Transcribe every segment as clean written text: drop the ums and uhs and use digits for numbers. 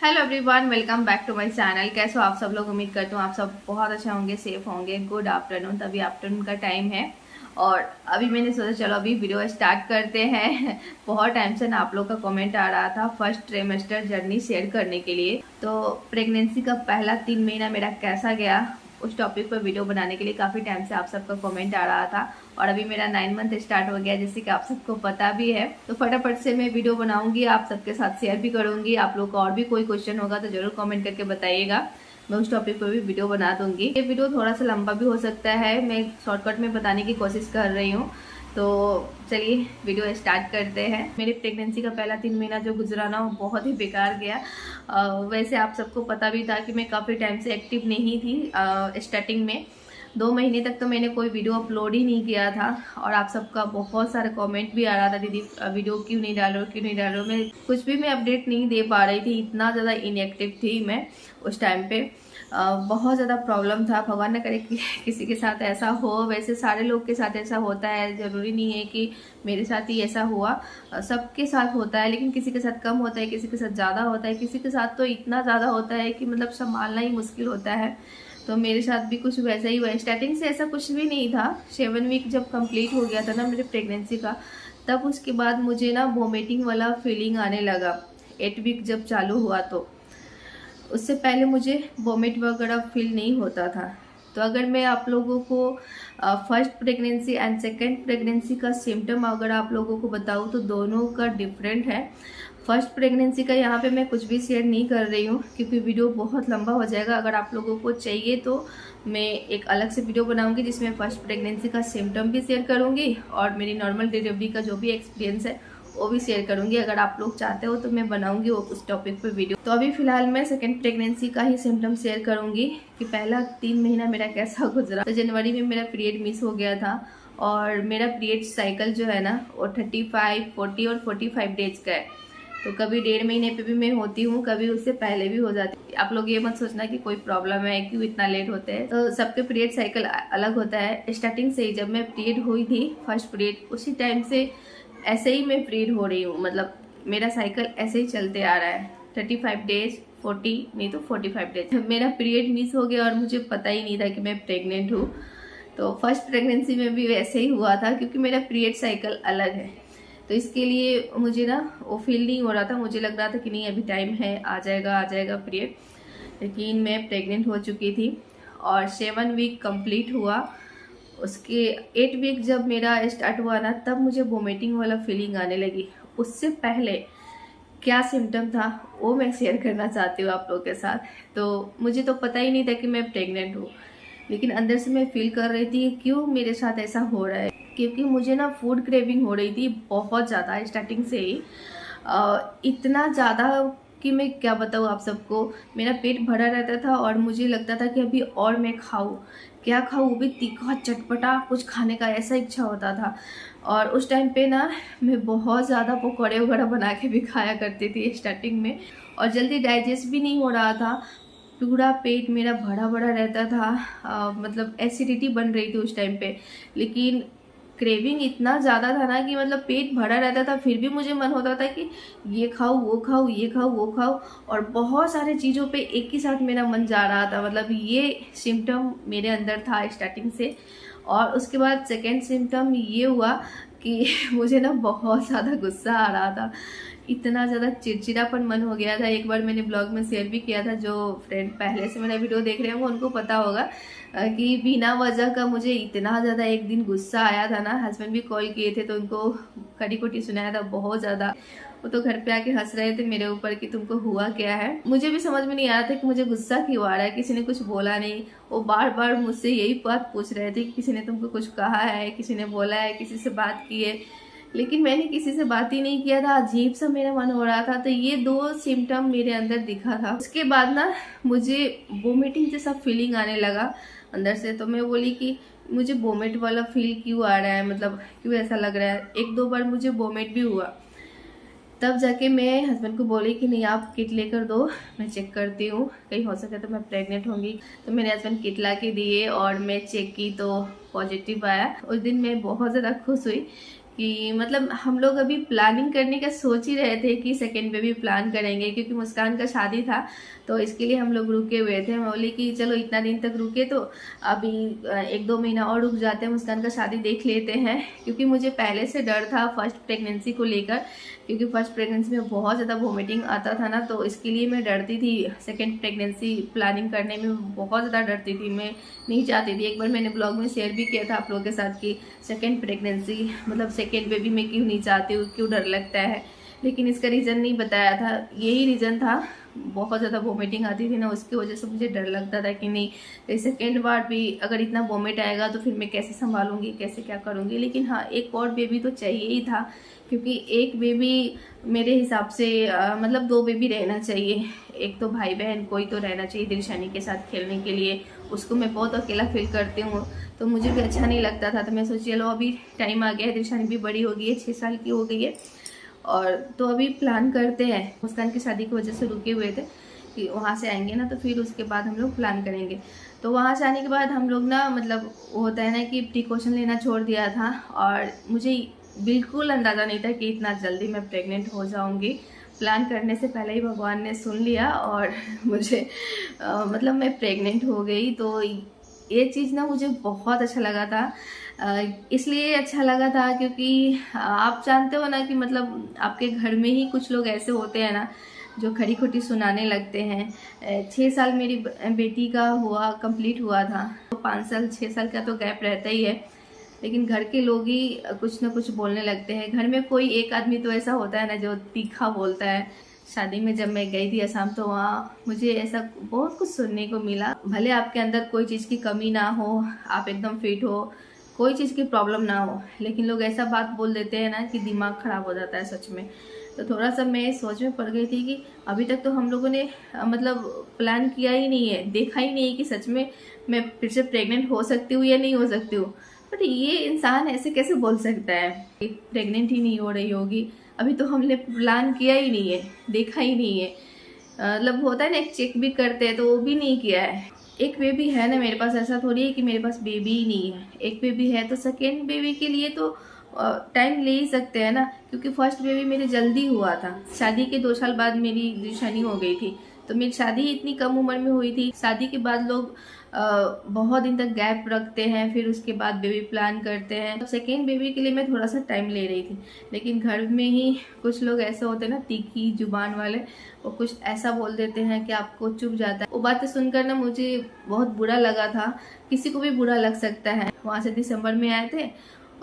Hello everyone, welcome back to my channel. कैसे हो आप सब लोग? उम्मीद करती हूँ आप सब बहुत अच्छे होंगे, सेफ होंगे। Good afternoon. तभी आफ्टरनून का टाइम है और अभी मैंने सोचा चलो अभी वीडियो स्टार्ट करते हैं। बहुत टाइम से ना आप लोग का कमेंट आ रहा था फर्स्ट ट्रिमेस्टर जर्नी शेयर करने के लिए। तो प्रेगनेंसी का पहला 3 महीना मेरा कैसा गया उस टॉपिक पर वीडियो बनाने के लिए काफ़ी टाइम से आप सबका कमेंट आ रहा था। और अभी मेरा 9 मंथ स्टार्ट हो गया, जैसे कि आप सबको पता भी है। तो फटाफट से मैं वीडियो बनाऊंगी, आप सबके साथ शेयर भी करूंगी। आप लोग का और भी कोई क्वेश्चन होगा तो जरूर कमेंट करके बताइएगा, मैं उस टॉपिक पर भी वीडियो बना दूंगी। ये वीडियो थोड़ा सा लंबा भी हो सकता है, मैं शॉर्टकट में बताने की कोशिश कर रही हूँ। तो चलिए वीडियो स्टार्ट करते हैं। मेरी प्रेगनेंसी का पहला 3 महीना जो गुजरा ना वो बहुत ही बेकार गया। वैसे आप सबको पता भी था कि मैं काफ़ी टाइम से एक्टिव नहीं थी। स्टार्टिंग में 2 महीने तक तो मैंने कोई वीडियो अपलोड ही नहीं किया था और आप सबका बहुत सारा कमेंट भी आ रहा था, दीदी वीडियो क्यों नहीं डाल रहे हो, क्यों नहीं डाल रहे हो। मैं कुछ भी मैं अपडेट नहीं दे पा रही थी, इतना ज़्यादा इनएक्टिव थी मैं उस टाइम पे। बहुत ज़्यादा प्रॉब्लम था। भगवान न करे कि किसी के साथ ऐसा हो। वैसे सारे लोग के साथ ऐसा होता है, ज़रूरी नहीं है कि मेरे साथ ही ऐसा हुआ। सबके साथ होता है, लेकिन किसी के साथ कम होता है, किसी के साथ ज़्यादा होता है, किसी के साथ तो इतना ज़्यादा होता है कि मतलब संभालना ही मुश्किल होता है। तो मेरे साथ भी कुछ वैसा ही हुआ। स्टार्टिंग से ऐसा कुछ भी नहीं था। 7 वीक जब कंप्लीट हो गया था ना मेरे प्रेगनेंसी का, तब उसके बाद मुझे ना वोमिटिंग वाला फीलिंग आने लगा। 8 वीक जब चालू हुआ तो उससे पहले मुझे वोमिट वगैरह फील नहीं होता था। तो अगर मैं आप लोगों को first pregnancy and second pregnancy का सिम्टम अगर आप लोगों को बताऊँ तो दोनों का डिफरेंट है। फर्स्ट प्रेगनेंसी का यहाँ पे मैं कुछ भी शेयर नहीं कर रही हूँ क्योंकि वीडियो बहुत लंबा हो जाएगा। अगर आप लोगों को चाहिए तो मैं एक अलग से वीडियो बनाऊंगी जिसमें फर्स्ट प्रेगनेंसी का सिम्टम भी शेयर करूँगी और मेरी नॉर्मल डिलीवरी का जो भी एक्सपीरियंस है वो भी शेयर करूंगी। अगर आप लोग चाहते हो तो मैं बनाऊंगी वो उस टॉपिक पे वीडियो। तो अभी फिलहाल मैं सेकंड प्रेगनेंसी का ही सिम्टम शेयर करूंगी कि पहला 3 महीना मेरा कैसा गुजरा। तो जनवरी में मेरा पीरियड मिस हो गया था और मेरा पीरियड साइकिल जो है ना वो 35, 40 और 45 डेज का है। तो कभी 1.5 महीने पे भी मैं होती हूँ, कभी उससे पहले भी हो जाती है। आप लोग ये मत सोचना कि कोई प्रॉब्लम है, क्यों इतना लेट होते हैं। तो सबके पीरियड साइकिल अलग होता है। स्टार्टिंग से ही जब मैं पीरियड हुई थी फर्स्ट पीरियड, उसी टाइम से ऐसे ही मैं पीरियड हो रही हूँ। मतलब मेरा साइकिल ऐसे ही चलते आ रहा है। 35 डेज, 40 नहीं तो 45 डेज मेरा पीरियड मिस हो गया और मुझे पता ही नहीं था कि मैं प्रेग्नेंट हूँ। तो फर्स्ट प्रेगनेंसी में भी वैसे ही हुआ था क्योंकि मेरा पीरियड साइकिल अलग है। तो इसके लिए मुझे ना वो फील नहीं हो रहा था। मुझे लग रहा था कि नहीं अभी टाइम है, आ जाएगा पीरियड। लेकिन मैं प्रेग्नेंट हो चुकी थी और 7 वीक कंप्लीट हुआ। उसके 8 वीक जब मेरा स्टार्ट हुआ ना तब मुझे वोमिटिंग वाला फीलिंग आने लगी। उससे पहले क्या सिम्टम था वो मैं शेयर करना चाहती हूँ आप लोगों के साथ। तो मुझे तो पता ही नहीं था कि मैं प्रेग्नेंट हूँ, लेकिन अंदर से मैं फील कर रही थी क्यों मेरे साथ ऐसा हो रहा है। क्योंकि मुझे ना फूड क्रेविंग हो रही थी बहुत ज़्यादा स्टार्टिंग से ही। इतना ज़्यादा कि मैं क्या बताऊँ आप सबको। मेरा पेट भरा रहता था और मुझे लगता था कि अभी और मैं खाऊं, क्या खाऊं, वो भी तीखा चटपटा कुछ खाने का ऐसा इच्छा होता था। और उस टाइम पे ना मैं बहुत ज़्यादा पकौड़े वगैरह बना के भी खाया करती थी स्टार्टिंग में। और जल्दी डाइजेस्ट भी नहीं हो रहा था, पूरा पेट मेरा भरा भरा रहता था। मतलब एसिडिटी बन रही थी उस टाइम पे। लेकिन क्रेविंग इतना ज़्यादा था ना कि मतलब पेट भरा रहता था फिर भी मुझे मन होता था कि ये खाऊं वो खाऊं, ये खाऊं वो खाऊं। और बहुत सारे चीज़ों पे एक ही साथ मेरा मन जा रहा था। मतलब ये सिम्टम मेरे अंदर था स्टार्टिंग से। और उसके बाद सेकेंड सिम्टम ये हुआ कि मुझे ना बहुत ज़्यादा गुस्सा आ रहा था। इतना ज़्यादा चिड़चिड़ापन मन हो गया था। एक बार मैंने ब्लॉग में शेयर भी किया था, जो फ्रेंड पहले से मेरा वीडियो देख रहे होंगे उनको पता होगा कि बिना वजह का मुझे इतना ज़्यादा एक दिन गुस्सा आया था ना। हस्बैंड भी कॉल किए थे तो उनको कड़ी कोटी सुनाया था बहुत ज़्यादा। वो तो घर पे आके हंस रहे थे मेरे ऊपर कि तुमको हुआ क्या है। मुझे भी समझ में नहीं आ रहा था कि मुझे गुस्सा क्यों आ रहा है। किसी ने कुछ बोला नहीं, वो बार बार मुझसे यही बात पूछ रहे थे कि किसी ने तुमको कुछ कहा है, किसी ने बोला है, किसी से बात की है। लेकिन मैंने किसी से बात ही नहीं किया था। अजीब सा मेरा मन हो रहा था। तो ये दो सिम्टम मेरे अंदर दिखा था। उसके बाद ना मुझे वोमिटिंग जैसा फीलिंग आने लगा अंदर से। तो मैं बोली कि मुझे वोमिट वाला फील क्यों आ रहा है, मतलब क्यों ऐसा लग रहा है। 1-2 बार मुझे वोमिट भी हुआ। तब जाके मैं हस्बैंड को बोली कि नहीं आप किट लेकर दो, मैं चेक करती हूँ, कहीं हो सके तो मैं प्रेग्नेंट होंगी। तो मेरे हस्बैंड किट ला के दिए और मैं चेक की तो पॉजिटिव आया। उस दिन मैं बहुत ज़्यादा खुश हुई कि मतलब हम लोग अभी प्लानिंग करने का सोच ही रहे थे कि सेकेंड बेबी प्लान करेंगे, क्योंकि मुस्कान का शादी था तो इसके लिए हम लोग रुके हुए थे। मैं बोली कि चलो इतना दिन तक रुके तो अभी 1-2 महीना और रुक जाते हैं, मुस्कान का शादी देख लेते हैं। क्योंकि मुझे पहले से डर था फर्स्ट प्रेगनेंसी को लेकर, क्योंकि फर्स्ट प्रेगनेंसी में बहुत ज़्यादा वोमिटिंग आता था ना, तो इसके लिए मैं डरती थी। सेकेंड प्रेगनेंसी प्लानिंग करने में बहुत ज़्यादा डरती थी, मैं नहीं चाहती थी। एक बार मैंने ब्लॉग में शेयर भी किया था आप लोगों के साथ कि सेकेंड प्रेगनेंसी मतलब सेकेंड बेबी में क्यों नहीं चाहती हूँ, क्यों डर लगता है, लेकिन इसका रीज़न नहीं बताया था। यही रीज़न था, बहुत ज़्यादा वोमिटिंग आती थी ना, उसकी वजह से मुझे डर लगता था कि नहीं सेकेंड बार भी अगर इतना वोमिट आएगा तो फिर मैं कैसे संभालूंगी, कैसे क्या करूँगी। लेकिन हाँ, एक और बेबी तो चाहिए ही था, क्योंकि एक बेबी मेरे हिसाब से मतलब 2 बेबी रहना चाहिए। एक तो भाई बहन कोई तो रहना चाहिए दिलशानी के साथ खेलने के लिए, उसको मैं बहुत अकेला फील करती हूँ तो मुझे भी अच्छा नहीं लगता था। तो मैं सोची चलो अभी टाइम आ गया है, दिलशानी भी बड़ी हो गई है, 6 साल की हो गई है, और तो अभी प्लान करते हैं। मुस्कान की शादी की वजह से रुके हुए थे कि वहाँ से आएंगे ना तो फिर उसके बाद हम लोग प्लान करेंगे। तो वहाँ से आने के बाद हम लोग ना मतलब होता है ना कि प्रिकॉशन लेना छोड़ दिया था, और मुझे बिल्कुल अंदाज़ा नहीं था कि इतना जल्दी मैं प्रेग्नेंट हो जाऊँगी। प्लान करने से पहले ही भगवान ने सुन लिया और मुझे मतलब मैं प्रेग्नेंट हो गई। तो ये चीज़ ना मुझे बहुत अच्छा लगा था। इसलिए अच्छा लगा था क्योंकि आप जानते हो ना कि मतलब आपके घर में ही कुछ लोग ऐसे होते हैं ना जो खरी खोटी सुनाने लगते हैं। 6 साल मेरी बेटी का कंप्लीट हुआ था, तो 5 साल 6 साल का तो गैप रहता ही है, लेकिन घर के लोग ही कुछ ना कुछ बोलने लगते हैं। घर में कोई एक आदमी तो ऐसा होता है ना जो तीखा बोलता है। शादी में जब मैं गई थी असम तो वहाँ मुझे ऐसा बहुत कुछ सुनने को मिला। भले आपके अंदर कोई चीज़ की कमी ना हो, आप एकदम फिट हो, कोई चीज़ की प्रॉब्लम ना हो, लेकिन लोग ऐसा बात बोल देते हैं ना कि दिमाग खराब हो जाता है सच में। तो थोड़ा सा मैं सोच में पड़ गई थी कि अभी तक तो हम लोगों ने मतलब प्लान किया ही नहीं है, देखा ही नहीं है कि सच में मैं फिर से प्रेग्नेंट हो सकती हूँ या नहीं हो सकती हूँ। बट ये इंसान ऐसे कैसे बोल सकता है कि प्रेग्नेंट ही नहीं हो रही होगी, अभी तो हमने प्लान किया ही नहीं है, देखा ही नहीं है। मतलब होता है ना एक चेक भी करते हैं तो वो भी नहीं किया है। एक बेबी है ना मेरे पास, ऐसा थोड़ी है कि मेरे पास बेबी ही नहीं है। एक बेबी है तो सेकेंड बेबी के लिए तो टाइम ले ही सकते हैं ना, क्योंकि फर्स्ट बेबी मेरे जल्दी हुआ था। शादी के 2 साल बाद मेरी निशानी हो गई थी, तो मेरी शादी इतनी कम उम्र में हुई थी। शादी के बाद लोग बहुत दिन तक गैप रखते हैं, फिर उसके बाद बेबी प्लान करते हैं। तो सेकेंड बेबी के लिए मैं थोड़ा सा टाइम ले रही थी, लेकिन घर में ही कुछ लोग ऐसे होते हैं ना तीखी जुबान वाले, वो कुछ ऐसा बोल देते हैं कि आपको चुभ जाता है। वो बातें सुनकर ना मुझे बहुत बुरा लगा था, किसी को भी बुरा लग सकता है। वहाँ से दिसंबर में आए थे,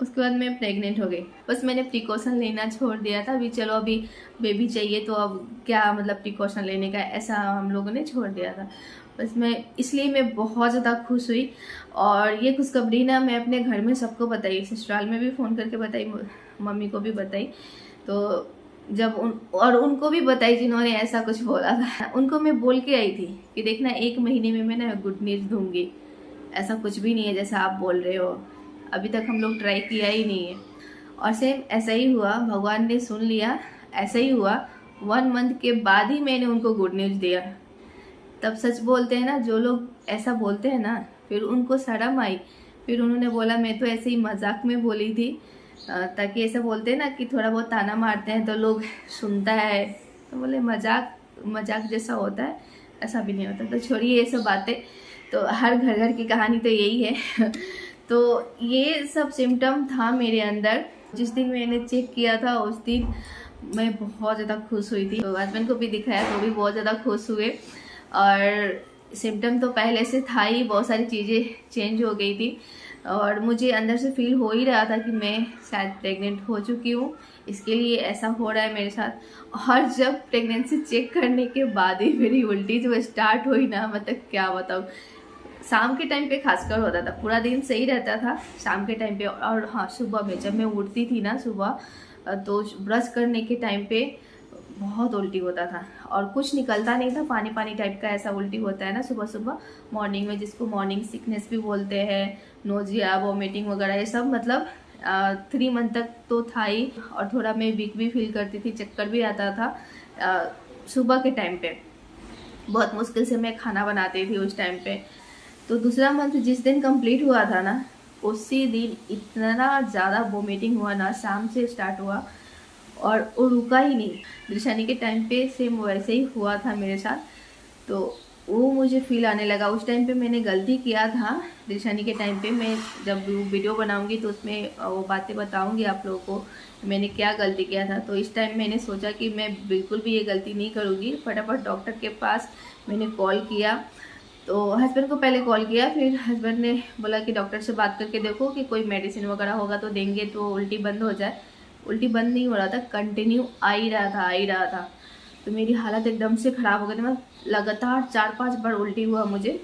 उसके बाद मैं प्रेग्नेंट हो गई। बस मैंने प्रिकॉशन लेना छोड़ दिया था, अभी चलो अभी बेबी चाहिए तो अब क्या मतलब प्रिकॉशन लेने का, ऐसा हम लोगों ने छोड़ दिया था। बस इसलिए मैं बहुत ज़्यादा खुश हुई, और ये खुशखबरी ना मैं अपने घर में सबको बताई, ससुराल में भी फ़ोन करके बताई, मम्मी को भी बताई। तो जब उनको भी बताई जिन्होंने ऐसा कुछ बोला था, उनको मैं बोल के आई थी कि देखना 1 महीने में मैं ना गुड न्यूज़ दूंगी, ऐसा कुछ भी नहीं है जैसा आप बोल रहे हो, अभी तक हम लोग ट्राई किया ही नहीं है। और सेम ऐसा ही हुआ, भगवान ने सुन लिया, ऐसा ही हुआ। 1 मंथ के बाद ही मैंने उनको गुड न्यूज़ दिया। तब सच बोलते हैं ना, जो लोग ऐसा बोलते हैं ना फिर उनको शर्म आई, फिर उन्होंने बोला मैं तो ऐसे ही मजाक में बोली थी, ताकि ऐसा बोलते हैं ना कि थोड़ा बहुत ताना मारते हैं तो लोग सुनता है, तो बोले मजाक जैसा होता है, ऐसा भी नहीं होता। तो छोड़िए ये सब बातें, तो हर घर की कहानी तो यही है। तो ये सब सिम्टम था मेरे अंदर। जिस दिन मैंने चेक किया था उस दिन मैं बहुत ज़्यादा खुश हुई थी, तो हस्बैंड को भी दिखाया तो भी बहुत ज़्यादा खुश हुए। और सिम्टम तो पहले से था ही, बहुत सारी चीज़ें चेंज हो गई थी, और मुझे अंदर से फील हो ही रहा था कि मैं शायद प्रेग्नेंट हो चुकी हूँ, इसके लिए ऐसा हो रहा है मेरे साथ। और जब प्रेगनेंसी चेक करने के बाद ही मेरी उल्टी जो स्टार्ट हुई ना, मतलब क्या बताऊँ, शाम के टाइम पे खासकर होता था, पूरा दिन सही रहता था शाम के टाइम पे। और हाँ, सुबह में जब मैं उठती थी ना सुबह, तो ब्रश करने के टाइम पे बहुत उल्टी होता था, और कुछ निकलता नहीं था, पानी पानी टाइप का ऐसा उल्टी होता है ना सुबह सुबह मॉर्निंग में, जिसको मॉर्निंग सिकनेस भी बोलते हैं, नोजिया वोमिटिंग वगैरह ये सब। मतलब 3 मंथ तक तो था ही, और थोड़ा मैं वीक भी फील करती थी, चक्कर भी आता था सुबह के टाइम पे। बहुत मुश्किल से मैं खाना बनाती थी उस टाइम पे। तो दूसरा मंथ जिस दिन कंप्लीट हुआ था ना, उसी दिन इतना ज़्यादा वोमिटिंग हुआ ना, शाम से स्टार्ट हुआ और वो रुका ही नहीं। दृशानी के टाइम पे सेम वैसे ही हुआ था मेरे साथ, तो वो मुझे फील आने लगा। उस टाइम पे मैंने गलती किया था दृशानी के टाइम पे। मैं जब वीडियो बनाऊंगी तो उसमें वो बातें बताऊंगी आप लोगों को मैंने क्या गलती किया था। तो इस टाइम मैंने सोचा कि मैं बिल्कुल भी ये गलती नहीं करूँगी। फटाफट डॉक्टर के पास मैंने कॉल किया, तो हस्बैंड को पहले कॉल किया, फिर हस्बैंड ने बोला कि डॉक्टर से बात करके देखो कि कोई मेडिसिन वगैरह होगा तो देंगे तो उल्टी बंद हो जाए। उल्टी बंद नहीं हो रहा था, कंटिन्यू आ ही रहा था। तो मेरी हालत एकदम से ख़राब हो गई थी। मैं लगातार 4-5 बार उल्टी हुआ मुझे।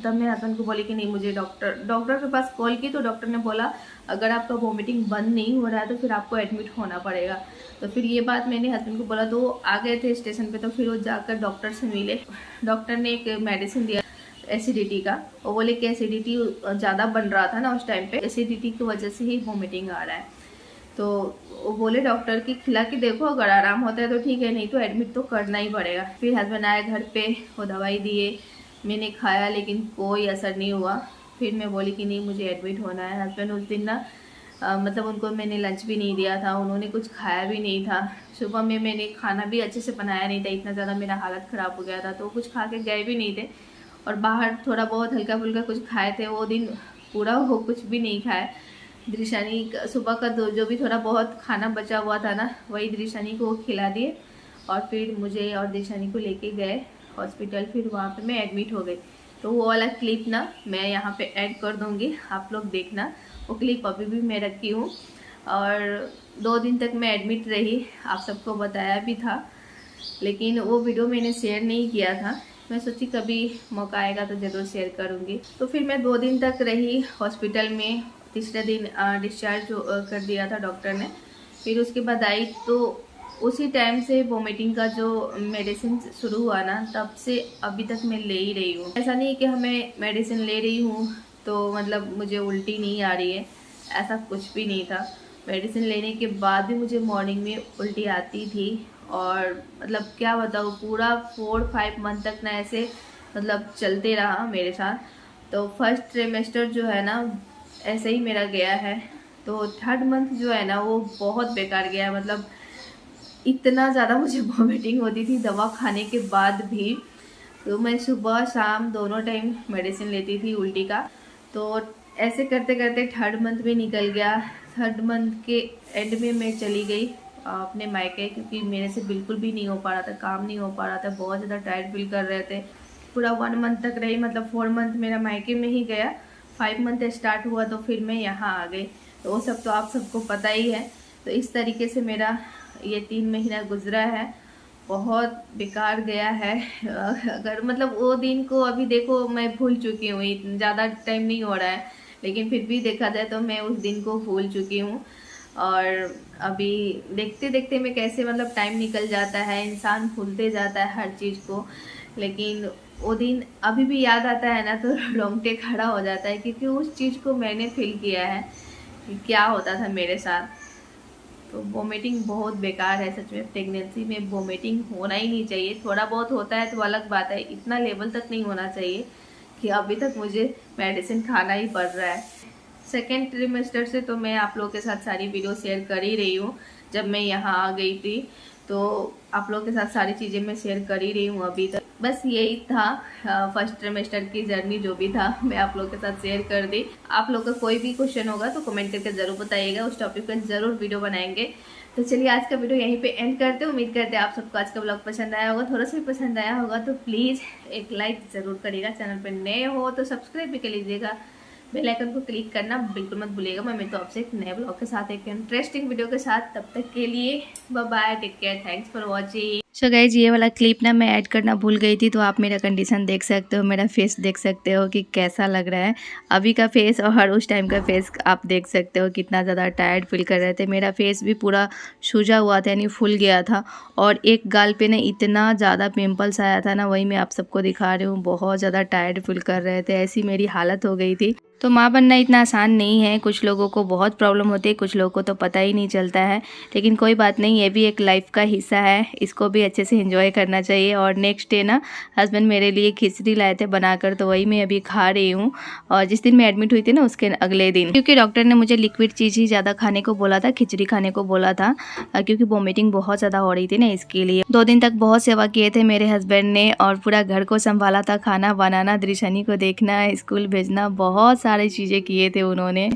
तब मैं हस्बैंड को बोली कि नहीं, मुझे डॉक्टर के पास कॉल की, तो डॉक्टर ने बोला अगर आपका वॉमिटिंग बंद नहीं हो रहा है तो फिर आपको एडमिट होना पड़ेगा। तो फिर ये बात मैंने हस्बैंड को बोला, तो आ गए थे स्टेशन पे। तो फिर वो जाकर डॉक्टर से मिले। डॉक्टर ने एक मेडिसिन दिया एसिडिटी का। वो बोले कि एसिडिटी ज़्यादा बन रहा था ना उस टाइम पे, एसिडिटी की वजह से ही वॉमिटिंग आ रहा है। तो वो बोले डॉक्टर की खिला के देखो, अगर आराम होता है तो ठीक है, नहीं तो एडमिट तो करना ही पड़ेगा। फिर हस्बैंड आए घर पे, वो दवाई दिए, मैंने खाया लेकिन कोई असर नहीं हुआ। फिर मैं बोली कि नहीं, मुझे एडमिट होना है। हस्बैंड उस दिन ना मतलब उनको मैंने लंच भी नहीं दिया था, उन्होंने कुछ खाया भी नहीं था। सुबह में मैंने खाना भी अच्छे से बनाया नहीं था, इतना ज़्यादा मेरा हालत ख़राब हो गया था। तो कुछ खा के गए भी नहीं थे, और बाहर थोड़ा बहुत हल्का फुल्का कुछ खाए थे। वो दिन पूरा वो कुछ भी नहीं खाए। दृशानी सुबह का जो भी थोड़ा बहुत खाना बचा हुआ था ना, वही दृशानी को खिला दिए, और फिर मुझे और दृशानी को लेके गए हॉस्पिटल। फिर वहाँ पे मैं एडमिट हो गई। तो वो वाला क्लिप ना मैं यहाँ पे ऐड कर दूँगी, आप लोग देखना। वो क्लिप अभी भी मैं रखी हूँ। और 2 दिन तक मैं एडमिट रही, आप सबको बताया भी था, लेकिन वो वीडियो मैंने शेयर नहीं किया था। मैं सोची कभी मौका आएगा तो ज़रूर शेयर करूँगी। तो फिर मैं 2 दिन तक रही हॉस्पिटल में। तीसरे दिन डिस्चार्ज कर दिया था डॉक्टर ने। फिर उसके बाद आई, तो उसी टाइम से वोमिटिंग का जो मेडिसिन शुरू हुआ ना, तब से अभी तक मैं ले ही रही हूँ। ऐसा नहीं कि हमें मेडिसिन ले रही हूँ तो मतलब मुझे उल्टी नहीं आ रही है, ऐसा कुछ भी नहीं था। मेडिसिन लेने के बाद भी मुझे मॉर्निंग में उल्टी आती थी। और मतलब क्या बताऊँ, पूरा 4-5 मंथ तक ना ऐसे मतलब चलते रहा मेरे साथ। तो फर्स्ट ट्रिमेस्टर जो है ना ऐसे ही मेरा गया है। तो थर्ड मंथ जो है ना वो बहुत बेकार गया। मतलब इतना ज़्यादा मुझे वॉमिटिंग होती थी दवा खाने के बाद भी। तो मैं सुबह शाम दोनों टाइम मेडिसिन लेती थी उल्टी का। तो ऐसे करते करते थर्ड मंथ भी निकल गया। थर्ड मंथ के एंड में मैं चली गई अपने मायके, क्योंकि मेरे से बिल्कुल भी नहीं हो पा रहा था, काम नहीं हो पा रहा था, बहुत ज़्यादा टायर्ड फील कर रहे थे। पूरा 1 मंथ तक रही, मतलब 4 मंथ मेरा मायके में ही गया। 5 मंथ स्टार्ट हुआ तो फिर मैं यहाँ आ गई। तो वो सब तो आप सबको पता ही है। तो इस तरीके से मेरा ये 3 महीना गुजरा है, बहुत बेकार गया है। अगर मतलब वो दिन को अभी देखो मैं भूल चुकी हूँ, ज़्यादा टाइम नहीं हो रहा है, लेकिन फिर भी देखा जाए तो मैं उस दिन को भूल चुकी हूँ। और अभी देखते देखते में कैसे मतलब टाइम निकल जाता है, इंसान भूलते जाता है हर चीज़ को। लेकिन वो दिन अभी भी याद आता है ना तो रोंगटे खड़ा हो जाता है, क्योंकि उस चीज़ को मैंने फील किया है कि क्या होता था मेरे साथ। तो वोमिटिंग बहुत बेकार है सच में। प्रेगनेंसी में वोमिटिंग होना ही नहीं चाहिए। थोड़ा बहुत होता है तो अलग बात है, इतना लेवल तक नहीं होना चाहिए कि अभी तक मुझे मेडिसिन खाना ही पड़ रहा है। सेकेंड ट्रिमेस्टर से तो मैं आप लोगों के साथ सारी वीडियो शेयर कर ही रही हूँ। जब मैं यहाँ आ गई थी तो आप लोगों के साथ सारी चीज़ें मैं शेयर कर ही रही हूँ अभी तक। बस यही था फर्स्ट ट्रिमेस्टर की जर्नी, जो भी था मैं आप लोगों के साथ शेयर कर दी। आप लोग का कोई भी क्वेश्चन होगा तो कमेंट करके ज़रूर बताइएगा, उस टॉपिक पर ज़रूर वीडियो बनाएंगे। तो चलिए आज का वीडियो यहीं पे एंड करते हैं। उम्मीद करते हैं आप सबको आज का ब्लॉग पसंद आया होगा। थोड़ा सा भी पसंद आया होगा तो प्लीज़ एक लाइक ज़रूर करिएगा। चैनल पर नए हो तो सब्सक्राइब भी कर लीजिएगा। बेल आइकन को क्लिक करना बिल्कुल मत भूलिएगा। मैं तो आपसे एक नए ब्लॉग के साथ, एक इंटरेस्टिंग वीडियो के साथ, तब तक के लिए bye bye, take care, thanks for watching. So guys ये वाला क्लिप ना मैं ऐड करना भूल गई थी, तो आप मेरा कंडीशन देख सकते हो, मेरा फेस देख सकते हो कि कैसा लग रहा है अभी का फेस, और उस टाइम का फेस आप देख सकते हो कितना ज़्यादा टायर्ड फील कर रहे थे। मेरा फेस भी पूरा सूजा हुआ था, यानी फूल गया था, और एक गाल पे ना इतना ज़्यादा पिंपल्स आया था ना, वही मैं आप सबको दिखा रही हूँ। बहुत ज़्यादा टायर्ड फील कर रहे थे, ऐसी मेरी हालत हो गई थी। तो माँ बनना इतना आसान नहीं है, कुछ लोगों को बहुत प्रॉब्लम होती है, कुछ लोगों को तो पता ही नहीं चलता है। लेकिन कोई बात नहीं, ये भी एक लाइफ का हिस्सा है, इसको भी अच्छे से एंजॉय करना चाहिए। और नेक्स्ट डे ना हस्बैंड मेरे लिए खिचड़ी लाए थे बनाकर, तो वही मैं अभी खा रही हूँ। और जिस दिन मैं एडमिट हुई थी ना उसके अगले दिन, क्योंकि डॉक्टर ने मुझे लिक्विड चीज़ ही ज़्यादा खाने को बोला था, खिचड़ी खाने को बोला था, क्योंकि वॉमिटिंग बहुत ज़्यादा हो रही थी ना, इसके लिए 2 दिन तक बहुत सेवा किए थे मेरे हस्बैंड ने, और पूरा घर को संभाला था, खाना बनाना, दृशनी को देखना, स्कूल भेजना, बहुत सारी चीज़ें किए थे उन्होंने।